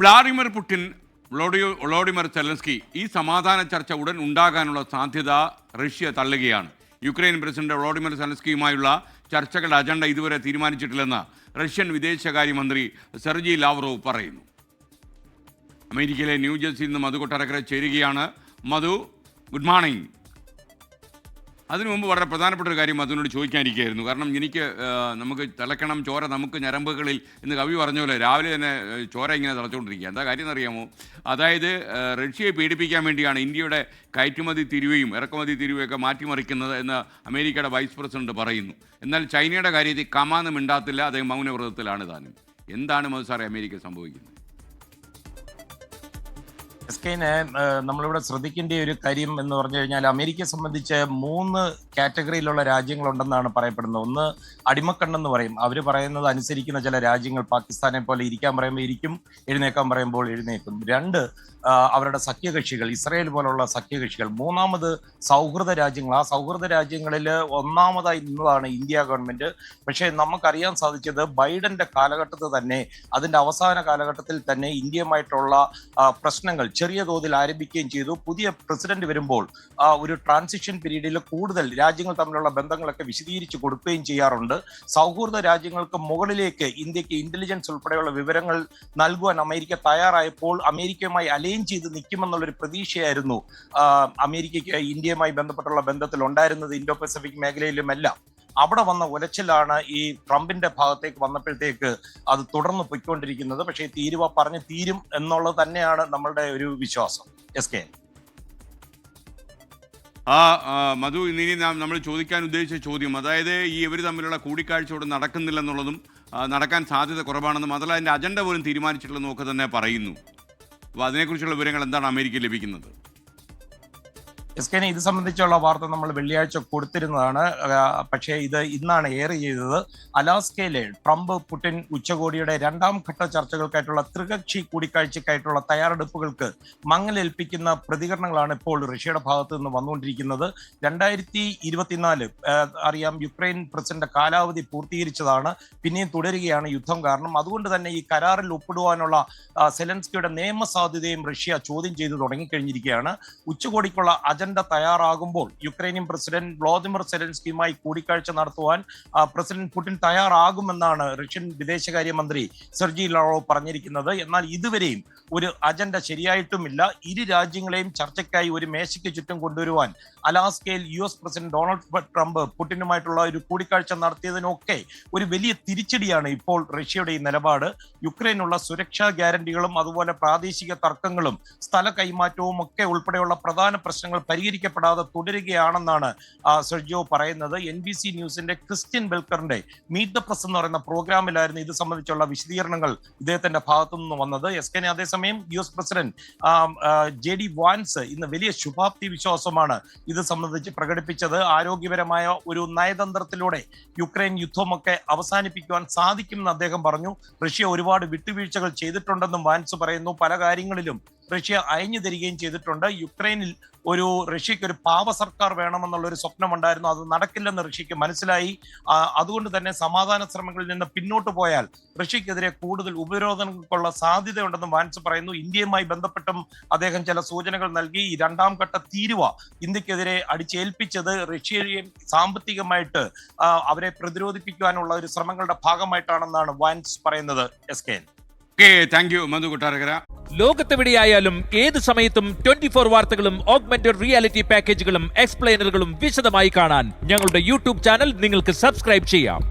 Vladimir Putin, Volodymyr Zelensky ഈ സമാധാന ചർച്ച ഉടൻ ഉണ്ടാകാനുള്ള സാധ്യത റഷ്യ തള്ളുകയാണ്. യുക്രൈൻ പ്രസിഡന്റ് വ്ളോഡിമിർ സെലൻസ്കിയുമായുള്ള ചർച്ചകളുടെ അജണ്ട ഇതുവരെ തീരുമാനിച്ചിട്ടില്ലെന്ന് റഷ്യൻ വിദേശകാര്യമന്ത്രി സെർജി ലാവ്റോവ് പറയുന്നു. അമേരിക്കയിലെ ന്യൂജേഴ്സിയിൽ നിന്ന് മധു കൊട്ടാരക്കര ചേരുകയാണ്. മധു, ഗുഡ് മോർണിംഗ്. അതിനു മുമ്പ് വളരെ പ്രധാനപ്പെട്ട ഒരു കാര്യം മധുവിനോട് ചോദിക്കാനിരിക്കുകയായിരുന്നു. കാരണം നമുക്ക് തിളക്കണം ചോര നമുക്ക് ഞരമ്പുകളിൽ എന്ന് കവി പറഞ്ഞ പോലെ രാവിലെ തന്നെ ചോര ഇങ്ങനെ തിളച്ചുകൊണ്ടിരിക്കുക. എന്താ കാര്യം എന്നറിയാമോ? അതായത് റഷ്യയെ പീഡിപ്പിക്കാൻ വേണ്ടിയാണ് ഇന്ത്യയുടെ കയറ്റുമതി തിരിവയും ഇറക്കുമതി തിരിവയൊക്കെ മാറ്റിമറിക്കുന്നത് എന്ന് അമേരിക്കയുടെ വൈസ് പ്രസിഡന്റ് പറയുന്നു. എന്നാൽ ചൈനയുടെ കാര്യത്തിൽ കമാന്ന് മിണ്ടാത്തില്ല, അദ്ദേഹം മൗനവ്രതത്തിലാണ് താനും. എന്താണ് മധു സാറേ അമേരിക്ക സംഭവിക്കുന്നത്? നമ്മളിവിടെ ശ്രദ്ധിക്കേണ്ട ഒരു കാര്യം എന്ന് പറഞ്ഞു കഴിഞ്ഞാൽ, അമേരിക്കയെ സംബന്ധിച്ച് 3 കാറ്റഗറിയിലുള്ള രാജ്യങ്ങളുണ്ടെന്നാണ് പറയപ്പെടുന്നത്. ഒന്ന് അടിമക്കണ്ണെന്ന് പറയും. അവർ പറയുന്നത് അനുസരിക്കുന്ന ചില രാജ്യങ്ങൾ, പാകിസ്ഥാനെ പോലെ ഇരിക്കാൻ പറയുമ്പോൾ ഇരിക്കും, എഴുന്നേക്കാൻ പറയുമ്പോൾ എഴുന്നേക്കും. 2 അവരുടെ സഖ്യകക്ഷികൾ, ഇസ്രായേൽ പോലുള്ള സഖ്യകക്ഷികൾ. 3ാമത് സൗഹൃദ രാജ്യങ്ങൾ. ആ സൗഹൃദ രാജ്യങ്ങളിൽ ഒന്നാമതായി നിന്നതാണ് ഇന്ത്യ ഗവൺമെന്റ്. പക്ഷേ നമുക്കറിയാൻ സാധിച്ചത് ബൈഡന്റെ കാലഘട്ടത്തിൽ തന്നെ, അതിന്റെ അവസാന കാലഘട്ടത്തിൽ തന്നെ ഇന്ത്യയുമായിട്ടുള്ള പ്രശ്നങ്ങൾ ചെറിയ തോതിൽ ആരംഭിക്കുകയും ചെയ്തു. പുതിയ പ്രസിഡന്റ് വരുമ്പോൾ ഒരു ട്രാൻസിഷൻ പീരീഡിൽ കൂടുതൽ രാജ്യങ്ങൾ തമ്മിലുള്ള ബന്ധങ്ങളൊക്കെ വിശദീകരിച്ച് കൊടുക്കുകയും ചെയ്യാറുണ്ട്. സൗഹൃദ രാജ്യങ്ങൾക്ക് മുകളിലേക്ക് ഇന്ത്യക്ക് ഇന്റലിജൻസ് ഉൾപ്പെടെയുള്ള വിവരങ്ങൾ നൽകുവാൻ അമേരിക്ക തയ്യാറായപ്പോൾ അമേരിക്കയുമായി അലൈൻ ചെയ്ത് നിൽക്കുമെന്നുള്ളൊരു പ്രതീക്ഷയായിരുന്നു അമേരിക്കയ്ക്ക് ഇന്ത്യയുമായി ബന്ധപ്പെട്ടുള്ള ബന്ധത്തിൽ ഉണ്ടായിരുന്നത്. ഇൻഡോ പസഫിക് മേഖലയിലുമെല്ലാം അവിടെ വന്ന ഉലച്ചിലാണ് ഈ ട്രംപിന്റെ ഭാഗത്തേക്ക് വന്നപ്പോഴത്തേക്ക് അത് തുടർന്ന് പൊയ്ക്കൊണ്ടിരിക്കുന്നത്. പക്ഷേ പറഞ്ഞ് തീരും എന്നുള്ളത് തന്നെയാണ് നമ്മളുടെ ഒരു വിശ്വാസം. മധു, ഇനി നമ്മൾ ചോദിക്കാൻ ഉദ്ദേശിച്ച ചോദ്യം, അതായത് ഇവർ തമ്മിലുള്ള കൂടിക്കാഴ്ച ഇവിടെ നടക്കുന്നില്ലെന്നുള്ളതും നടക്കാൻ സാധ്യത കുറവാണെന്നും അതല്ല അതിൻ്റെ അജണ്ട പോലും തീരുമാനിച്ചിട്ടില്ലെന്നും ഒക്കെ തന്നെ പറയുന്നു. അപ്പോൾ അതിനെക്കുറിച്ചുള്ള വിവരങ്ങൾ എന്താണ് അമേരിക്ക ലഭിക്കുന്നത്? ഇത് സംബന്ധിച്ചുള്ള വാർത്ത നമ്മൾ വെള്ളിയാഴ്ച കൊടുത്തിരുന്നതാണ്. പക്ഷേ ഇത് ഇന്നാണ് എയർ ചെയ്തത്. അലാസ്കയിലെ ട്രംപ് പുടിൻ ഉച്ചകോടിയുടെ 2ാം ഘട്ട ചർച്ചകൾക്കായിട്ടുള്ള ത്രികക്ഷി കൂടിക്കാഴ്ചക്കായിട്ടുള്ള തയ്യാറെടുപ്പുകൾക്ക് മങ്ങലേൽപ്പിക്കുന്ന പ്രതികരണങ്ങളാണ് ഇപ്പോൾ റഷ്യയുടെ ഭാഗത്ത് നിന്ന് വന്നുകൊണ്ടിരിക്കുന്നത്. 2024 അറിയാം, യുക്രൈൻ പ്രസിഡന്റ് കാലാവധി പൂർത്തീകരിച്ചതാണ്. പിന്നെയും തുടരുകയാണ് യുദ്ധം. കാരണം അതുകൊണ്ട് തന്നെ ഈ കരാറിൽ ഒപ്പിടുവാനുള്ള സെലൻസ്കിയുടെ നിയമസാധ്യതയും റഷ്യ ചോദ്യം ചെയ്തു തുടങ്ങിക്കഴിഞ്ഞിരിക്കുകയാണ്. ഉച്ചകോടിക്കുള്ള അജണ്ട തയ്യാറാകുമ്പോൾ യുക്രൈനിയൻ പ്രസിഡന്റ് വ്ളാദിമിർ സെലൻസ്കിയുമായി കൂടിക്കാഴ്ച നടത്തുവാൻ പ്രസിഡന്റ് പുടിൻ തയ്യാറാകുമെന്നാണ് റഷ്യൻ വിദേശകാര്യമന്ത്രി സെർജി ലാവ്റോവ് പറഞ്ഞിരിക്കുന്നത്. എന്നാൽ ഇതുവരെയും ഒരു അജണ്ട ശരിയായിട്ടുമില്ല. ഇരു രാജ്യങ്ങളെയും ചർച്ചയ്ക്കായി ഒരു മേശയ്ക്ക് ചുറ്റും കൊണ്ടുവരുവാൻ അലാസ്കയിൽ US പ്രസിഡന്റ് ഡൊണാൾഡ് ട്രംപ് പുടിനുമായിട്ടുള്ള ഒരു കൂടിക്കാഴ്ച നടത്തിയതിനൊക്കെ ഒരു വലിയ തിരിച്ചടിയാണ് ഇപ്പോൾ റഷ്യയുടെ ഈ നിലപാട്. യുക്രൈനുള്ള സുരക്ഷാ ഗ്യാരണ്ടികളും അതുപോലെ പ്രാദേശിക തർക്കങ്ങളും സ്ഥല കൈമാറ്റവും ഒക്കെ ഉൾപ്പെടെയുള്ള പ്രധാന പ്രശ്നങ്ങൾ പരിഹരിക്കപ്പെടാതെ തുടരുകയാണെന്നാണ് സെർജിയോ പറയുന്നത്. NBC ന്യൂസിന്റെ ക്രിസ്ത്യൻ ബെൽക്കറിന്റെ മീറ്റ് ദ പ്രസ് എന്ന് പറയുന്ന പ്രോഗ്രാമിലായിരുന്നു ഇത് സംബന്ധിച്ചുള്ള വിശദീകരണങ്ങൾ ഇദ്ദേഹത്തിന്റെ ഭാഗത്തു നിന്ന് വന്നത്. അതേസമയം US പ്രസിഡന്റ് JD വാൻസ് ഇന്ന് വലിയ ശുഭാപ്തി വിശ്വാസമാണ് ഇത് സംബന്ധിച്ച് പ്രകടിപ്പിച്ചത്. ആരോഗ്യപരമായ ഒരു നയതന്ത്രത്തിലൂടെ യുക്രൈൻ യുദ്ധമൊക്കെ അവസാനിപ്പിക്കുവാൻ സാധിക്കുമെന്ന് അദ്ദേഹം പറഞ്ഞു. റഷ്യ ഒരുപാട് വിട്ടുവീഴ്ചകൾ ചെയ്തിട്ടുണ്ടെന്നും വാൻസ് പറയുന്നു. പല കാര്യങ്ങളിലും റഷ്യ അയഞ്ഞു തരികയും ചെയ്തിട്ടുണ്ട്. യുക്രൈനിൽ റഷ്യക്ക് ഒരു പാവ സർക്കാർ വേണമെന്നുള്ള ഒരു സ്വപ്നമുണ്ടായിരുന്നു. അത് നടക്കില്ലെന്ന് റഷ്യക്ക് മനസ്സിലായി. അതുകൊണ്ട് തന്നെ സമാധാന ശ്രമങ്ങളിൽ നിന്ന് പിന്നോട്ട് പോയാൽ റഷ്യക്കെതിരെ കൂടുതൽ ഉപരോധങ്ങൾക്കുള്ള സാധ്യതയുണ്ടെന്ന് വാൻസ് പറയുന്നു. ഇന്ത്യയുമായി ബന്ധപ്പെട്ടും അദ്ദേഹം ചില സൂചനകൾ നൽകി. ഈ 2ാം ഘട്ട തീരുവ ഇന്ത്യക്കെതിരെ അടിച്ചേൽപ്പിച്ചത് റഷ്യയെ സാമ്പത്തികമായിട്ട് അവരെ പ്രതിരോധിപ്പിക്കുവാനുള്ള ഒരു ശ്രമങ്ങളുടെ ഭാഗമായിട്ടാണെന്നാണ് വാൻസ് പറയുന്നത്. താങ്ക് യു മധു കൊട്ടാരക്കര. ലോകത്തെവിടെയായാലും ഏത് സമയത്തും 24 വാർത്തകളും ഓഗ്മെന്റഡ് റിയാലിറ്റി പാക്കേജുകളും എക്സ്പ്ലെയിനറുകളും വിശദമായി കാണാൻ ഞങ്ങളുടെ YouTube ചാനൽ നിങ്ങൾക്ക് സബ്സ്ക്രൈബ് ചെയ്യാം.